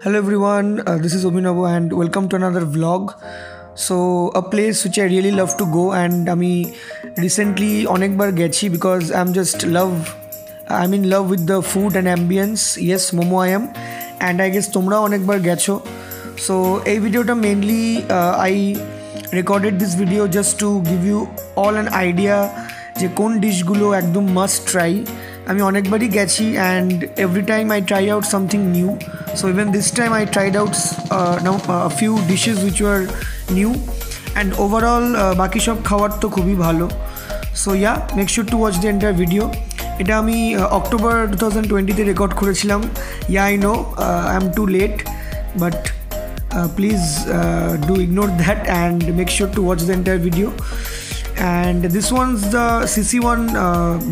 Hello everyone, this is Obinabo and welcome to another vlog. So a place which I really love to go and আমি recently অনেকবার গেছি because I'm in love with the food and ambience. Yes, Momo I am and I guess তোমরা অনেকবার গেছো. So এই ভিডিওটা mainly I recorded this video just to give you all an idea যে কোন ডিশগুলো একদম মাস্ট ট্রাই. আমি অনেকবারই গেছি and every time I try out something new. So even this time I tried out a few dishes which were new and overall বাকি সব খাবার তো খুবই ভালো. So yeah, make sure to watch the entire video. এটা আমি October 2020 তে record করেছিলাম. Yeah, I know I'm too late but please do ignore that and make sure to watch the entire video. And this one's the CC1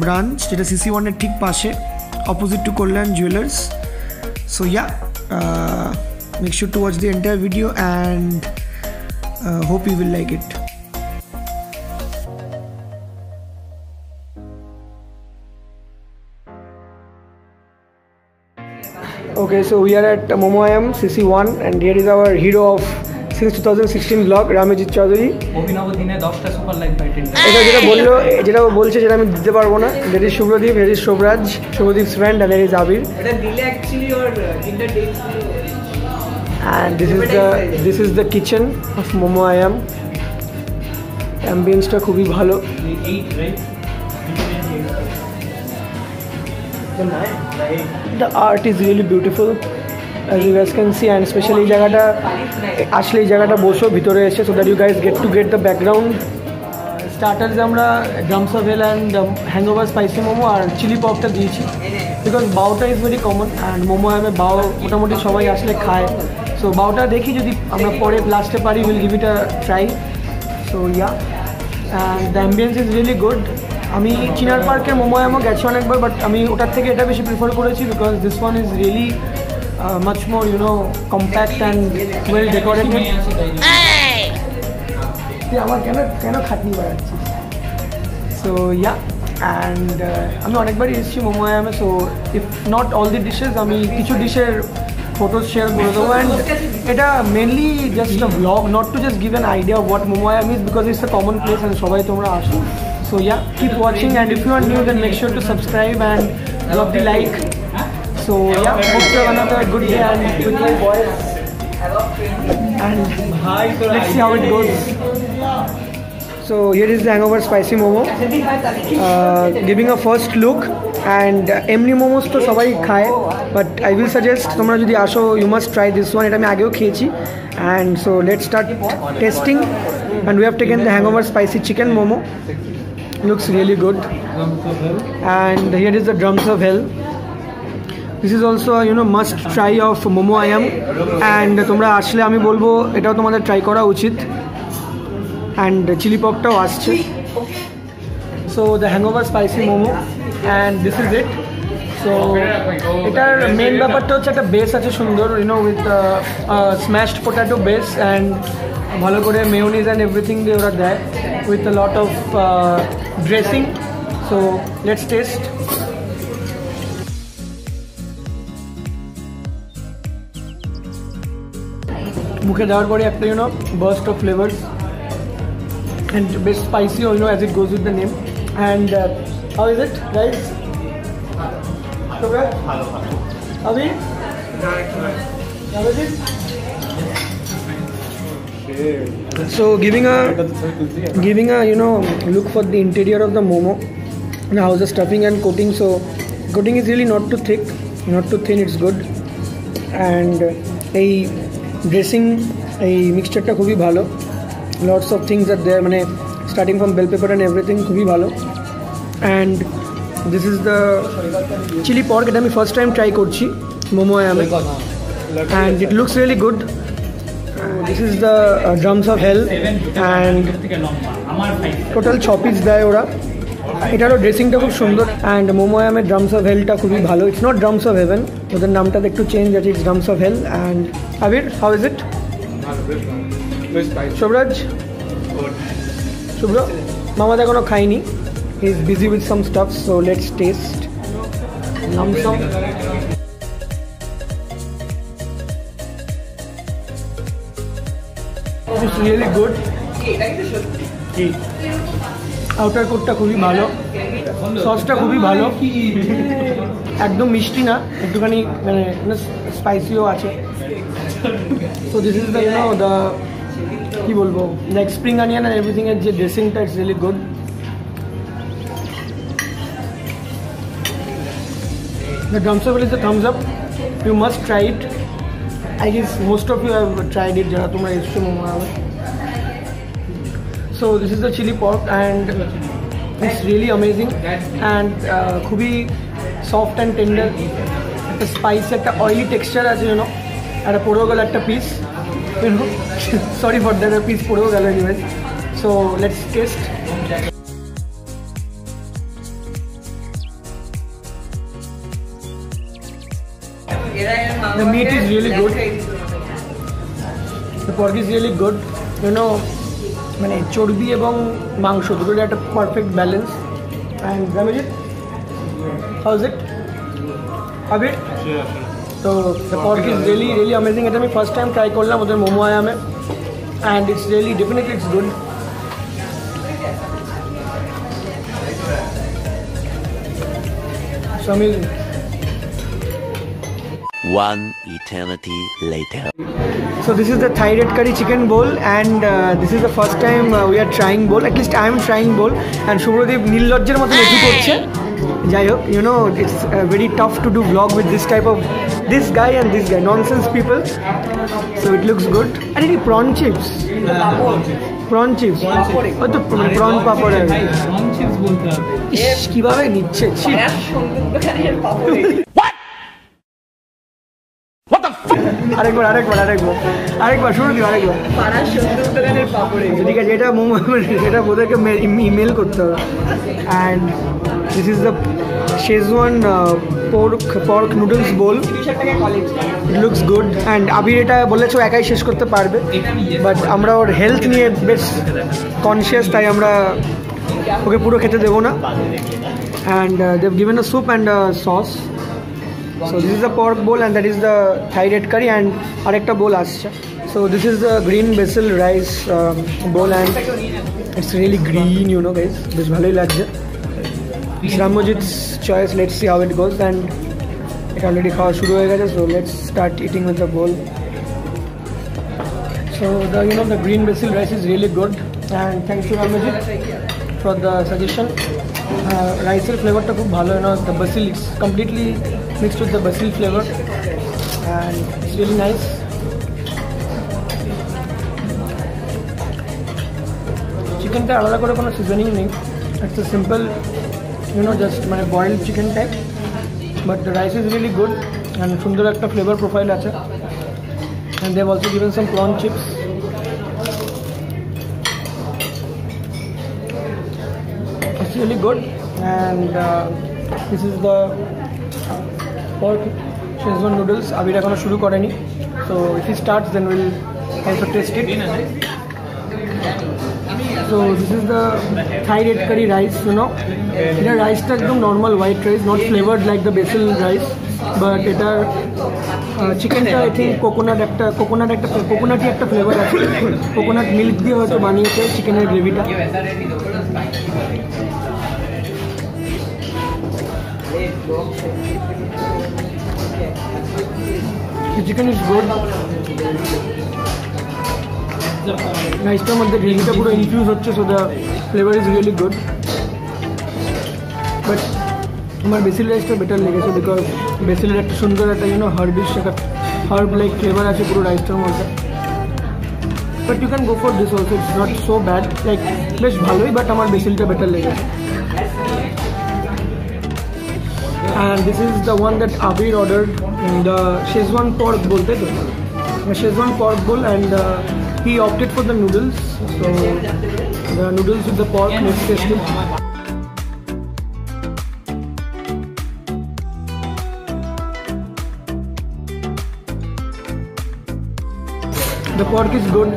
branch যেটা CC1 এর ঠিক পাশে opposite to Kollan Jewelers. So yeah, make sure to watch the entire video and hope you will like it. Okay, so we are at Momo IM CC1 and here is our hero of since 2016 vlog, Ramajit Chaudhary. অভিনব দিনে 10টা super light by 10টা এটা যেটা বলছে যেটা আমি দিতে পারবো না. There is Shubhradip, there is Shobraj, Shubhradip's friend and there is Abir. এটা দিলে অ্যাকচুয়ালি ওর তিনটা dates And this is the kitchen of Momo IM. Ambience টা খুবই ভালো. 8 right The art is really beautiful as you guys can see and especially এই জায়গাটা আসলে এই জায়গাটা বসো ভিতরে এসে so that you guys get the background. Starters আমরা drums of hell and hangover spicy momo R chili popটা দিয়েছি because বাওটা is very common and momo আমি বাও মোটামুটি সবাই আসলে খায়. So বাওটা দেখি যদি আমরা পরে লাস্টে পারি we'll give it a try. So yeah, and the ambience is really good. আমি চিনার পার্কের মোমো আমও গেছি অনেকবার বাট আমি ওটার থেকে এটা বেশি প্রিফার করেছি because this one is really much more compact and well decorated. আমার কেন খাটনি বাড়াচ্ছি. So yeah, and আমি অনেকবারই এসেছি মোমো আমে. So if not all the dishes আমি কিছু ডিশের photos share করে দেবো and এটা mainly just a vlog, not to just give an idea of what Momo IM is because it's a common place and সবাই তোমরা আসো. So yeah, keep watching and if you are new then make sure to subscribe and drop the like. So yeah, hope you have another good day and with my boys and let's see how it goes. So here is the hangover spicy momo, giving a first look and এমনি মোমোস তো সবাই খায় but I will suggest তোমরা যদি আসো you must try this one. এটা আমি আগেও খেয়েছি and so let's start tasting and we have taken the hangover spicy chicken momo. Looks really good and here is the drums of hell. This is also a must try of Momo IM and তোমরা আসলে আমি বলবো এটাও তোমাদের try করা উচিত and chili popটাও আসছে. So the hangover spicy momo and this is it. So এটার মেন ব্যাপারটা হচ্ছে একটা বেস আছে সুন্দর with smashed potato base and ভালো করে mayonnaise and everything দিয়ে ওরা দেয় with a lot of dressing. So let's taste. মুখে দেওয়ার পরে একটা burst of flavors and best spicy as it goes with the name. And how is it guys? Abhi? So giving a look for the interior of the momo. Now the stuffing and coating. So coating is really not too thick, not too thin. It's good. And a dressing, a mixture টা খুবই ভালো. Lots of things are there. মানে starting from bell pepper and everything খুবই ভালো. And this is the chili pork. এটা আমি first time try করছি momo আমে and it looks really good. This is the drums of hell and total 6 piece দেয় ওরা. এটারও ড্রেসিংটা খুব সুন্দর and মোমো আমের ড্রামস অফ হেলটা খুবই ভালো. It's not drums of heaven, ওদের নামটা একটু চেঞ্জ আছে. It's drums of hell. And Abir, how is it? Shubhraj, Shubhra, মামাদা এখনো খাইনি. He is busy with some stuff. So let's taste. It's really good. Outer কোটটা খুবই ভালো, সসটা খুবই ভালো, একদম মিষ্টি না, একটুখানি মানে স্পাইসিও আছে। So this is the the কি বলবো, like spring onion and everything এর যে ড্রেসিংটা it's really good. The drumstick is a thumbs up. You must try it. I guess most of you have tried it. Jara tumra esso momo hour. So this is the chili pork and it's really amazing and খুবই soft and tender. একটা spice, একটা oily texture আছে, you know. আর পড়েও গেল একটা piece. You know, sorry for that, a piece পড়েও গেল anyways. So let's taste. The meat is really good. The pork is really good. You know, মানে চর্বি এবং মাংস দুটোর একটা perfect balance. And Ramajit, how is it? Abir? So the pork is really really amazing. এটা আমি first time try করলাম ওদের momo আয়ামে, and it's really definitely it's good. So amazing. One eternity later. So this is the Thai red curry chicken bowl, and this is the first time we are trying bowl. At least I am trying bowl, and Shubhrodip নীললজ্জের মতো এটি করছে। যাই হোক, you know, it's very tough to do vlog with this type of this guy and this guy, nonsense people. So it looks good. And any prawn chips? Prawn chips. ও তো prawn পাপড় है। prawn chips বলতে হবে। ইস, কিভাবে নিচ্ছে chips? আরেকবার শুরু দিও, আরেকবার। ঠিক আছে, এটা মোমো, এটা ওদেরকে ইমেল করতে হবে। And this is the Schezwan pork noodles bowl. It looks good. And Abir এটা বলেছো একাই শেষ করতে পারবে, বাট আমরা ওর হেলথ নিয়ে বেশ কনসিয়াস, তাই আমরা ওকে পুরো খেতে দেবো না। And they've given a soup and sauce. So this is the pork bowl and that is the Thai red curry and arekta bowl asche. So this is the green basil rice bowl and it's really green, you know guys. Besh bhaloi lagche. It's Ramajit's choice. Let's see how it goes, and it already khawa shuru hoye geche, so let's start eating with the bowl. So the the green basil rice is really good, and thanks to Ramajit for the suggestion. Rice flavor ta khub bhalo, the basil is completely mixed with the basil flavor and it's really nice. Chicken ta alada kore kono seasoning nei, it's a simple just মানে boiled chicken type, but the rice is really good and সুন্দর একটা flavor profile আছে, and they have also given some prawn chips. It's really good, and this is the pork Szechuan noodles. Abir ekhono shuru koreni, so if he starts then we'll also taste it. So this is the Thai red curry rice, এটা রাইসটা একদম normal white rice, not flavoured like the basil rice, but এটার চিকেনটা I think কোকোনাটি একটা flavour আছে, coconut milk দিয়ে হয়তো বানিয়েছে চিকেনের গ্রেভিটা। The chicken is good. রাইসটার মধ্যে গ্রেভিটা পুরো ইনফিউজ হচ্ছে, so the flavour is really good. But আমার বেসিল রাইসটা বেটার লেগেছে, বিকজ বেসিলের একটা সুন্দর একটা হার্বিশ একটা হার্ব লাইক ফ্লেভার আছে পুরো রাইসটার মধ্যে। But you can go for this also, it's not so bad, like বেশ ভালোই, বাট আমার বেসিলটা বেটার লেগেছে। And this is the one that Abir ordered, the Szechuan pork bowl, the Szechuan pork bowl, and he opted for the noodles. So the noodles with the pork, let's taste it. The pork is good.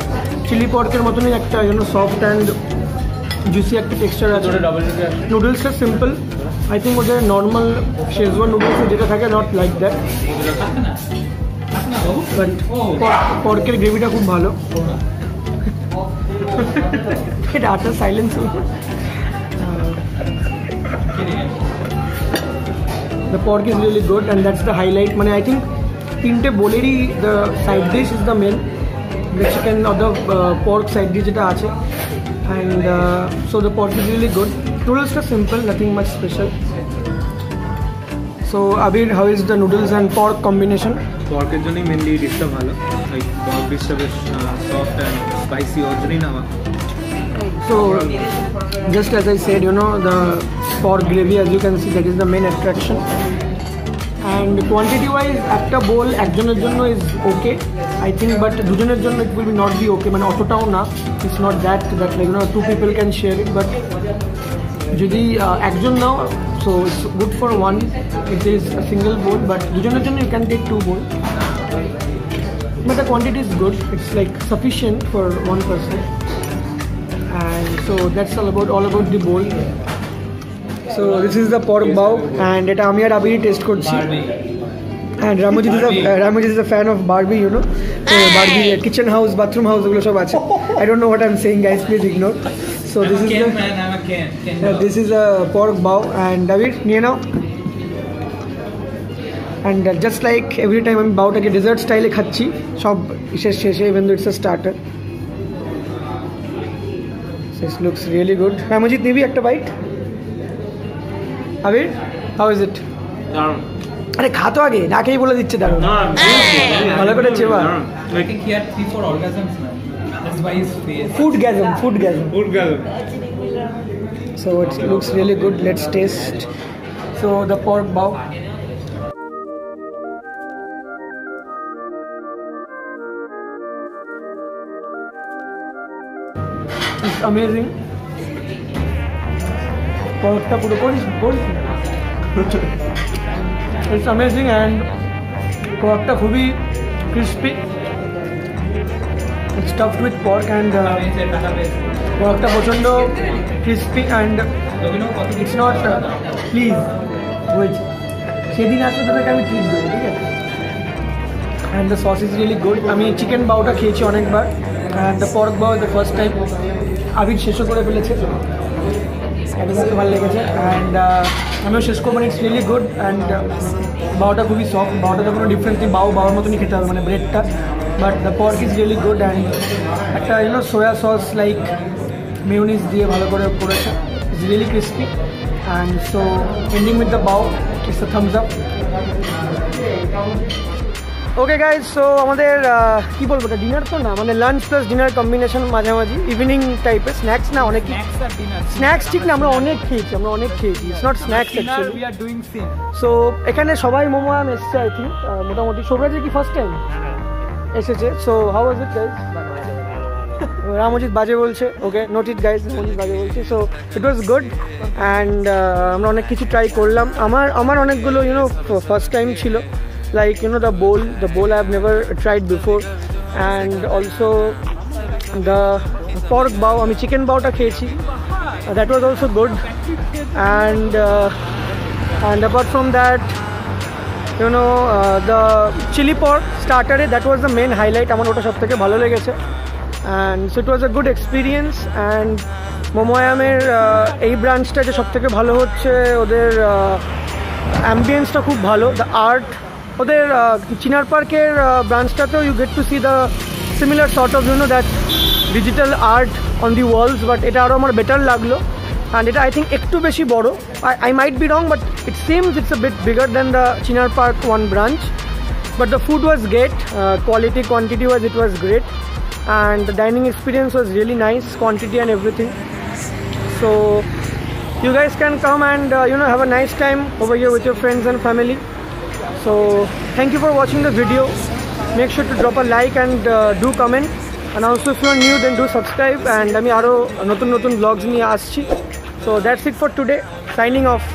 Chili pork এর মতনই একটা soft and juicy একটা texture আছে। Noodles are simple. I think ওদের normal schezwan noodles যেটা থাকে not like that, but পর্কের গ্রেভিটা খুব ভালো। এটা আটার silence. The pork is really good and that's the highlight. মানে I think তিনটে বোলেরই the side dish is the main, the chicken or the pork side dish যেটা আছে, and so the pork is really good. Noodles are simple, nothing much special. So Abir, how is the noodles and pork combination? পর্কের জন্যই mainly ডিশটা ভালো, like pork ডিশটা বেশ soft and spicy ওর জন্যই নেওয়া। So just as I said, you know, the pork gravy, as you can see, that is the main attraction. And quantity wise, একটা bowl একজনের জন্য is okay, I think, but দুজনের জন্য it will be not be okay. মানে অতটাও না, it's not that like, you know, two people can share it, but যদি একজন নাও, so it's good for one, it is a single bowl, but দুজনের জন্য you can take two bowl, but the quantity is good, it's like sufficient for one person. And so that's all about the bowl. So this is the pork bow and এটা আমি আর আবির test করছি, and Ramajit is a fan of Barbie, you know, so Barbie kitchen house, bathroom house ওগুলো সব আছে। I don't know what I'm saying, guys, please ignore. So this is the man, I'm a Ken. this is a pork bow and David নিয়ে নাও। and just like every time আমি বাউটাকে dessert স্টাইলে খাচ্ছি সব শেষে, even though it's a starter. This looks really good. Ramajit, নিবি একটা bite? Abir, how is it? দারুণ। আরে খা তো আগে, ডাকেই বলে দিচ্ছে দারুণ। ভালো করে Seva. I think he had 3-4 orgasms, man. That's why his face. Foodgasm. Good girl. So it looks really good. Let's taste. So the pork bow. It's amazing. Porkটা পুরো করিস। It's amazing and porkটা খুবই crispy. It's stuffed with pork and porkটা প্রচন্ড crispy and it's not please wait. সেদিন আসলে তোদেরকে আমি treat দেবো, ঠিক আছে? And the sauce is really good. আমি চিকেন বাউটা খেয়েছি অনেকবার and the pork bow the first time. আবির শেষও করে ফেলেছে, একদম ভালো লেগেছে and আমিও শেষ করবো। ইটস রিয়েলি গুড অ্যান্ড বাউটা খুবই সফট, বাউটাতে কোনো ডিফারেন্স নেই, বাউর মতনই খেতে হবে মানে ব্রেডটা, but the pork is really good and একটা you know soya sauce like mayonnaise দিয়ে ভালো করে করেছে, it's really crispy and so ending with the bao it's the thumbs up. Okay guys, so আমাদের কী বলবো, এটা ডিনার তো না, মানে লাঞ্চ প্লাস ডিনার কম্বিনেশন মাঝামাঝি, ইভিনিং টাইপের স্ন্যাক্স না, অনেক স্ন্যাক্স ঠিক না, আমরা অনেক খেয়েছি, it's not snacks actually. So এখানে সবাই মোমোয়াম এসছে আই থিঙ্ক, মোটামুটি সবরাজের কি ফার্স্ট টাইম এসেছে। So how was it guys? Ramjit বাজে বলছে, ওকে নোটেড গাইজ, রামজিৎ বাজে বলছে। So it was good and আমরা অনেক কিছু ট্রাই করলাম। আমার অনেকগুলো ইউনো ফার্স্ট টাইম ছিল, like you know the bowl I have never tried before, and also the pork bow, I mean chicken bow ta খেয়েছি, that was also good, and apart from that, you know, the chili pork starter, that was the main highlight, আমার ওটা সবথেকে ভালো লেগেছে, and so it was a good experience. And মোমোয়ামের এই ব্রাঞ্চটা যে সবথেকে ভালো হচ্ছে, ওদের অ্যাম্বিয়েন্সটা খুব ভালো, দ্য আর্ট, ওদের চিনার পার্কের ব্রাঞ্চটাতেও you get to see the similar sort of you know that digital art on the walls, but এটা আরও আমার বেটার লাগলো অ্যান্ড এটা আই থিঙ্ক একটু বেশি বড়ো, I might be wrong but it seems it's a bit bigger than the Chinar Park one branch, but the food was great, quality quantity was it was great and the dining experience was really nice, quantity and everything. So you guys can come and you know, have a nice time over here with your friends and family. So thank you for watching the video. Make sure to drop a like and do comment, and also if you are new then do subscribe, and ami aro notun vlogs niye aschi. So that's it for today, signing off.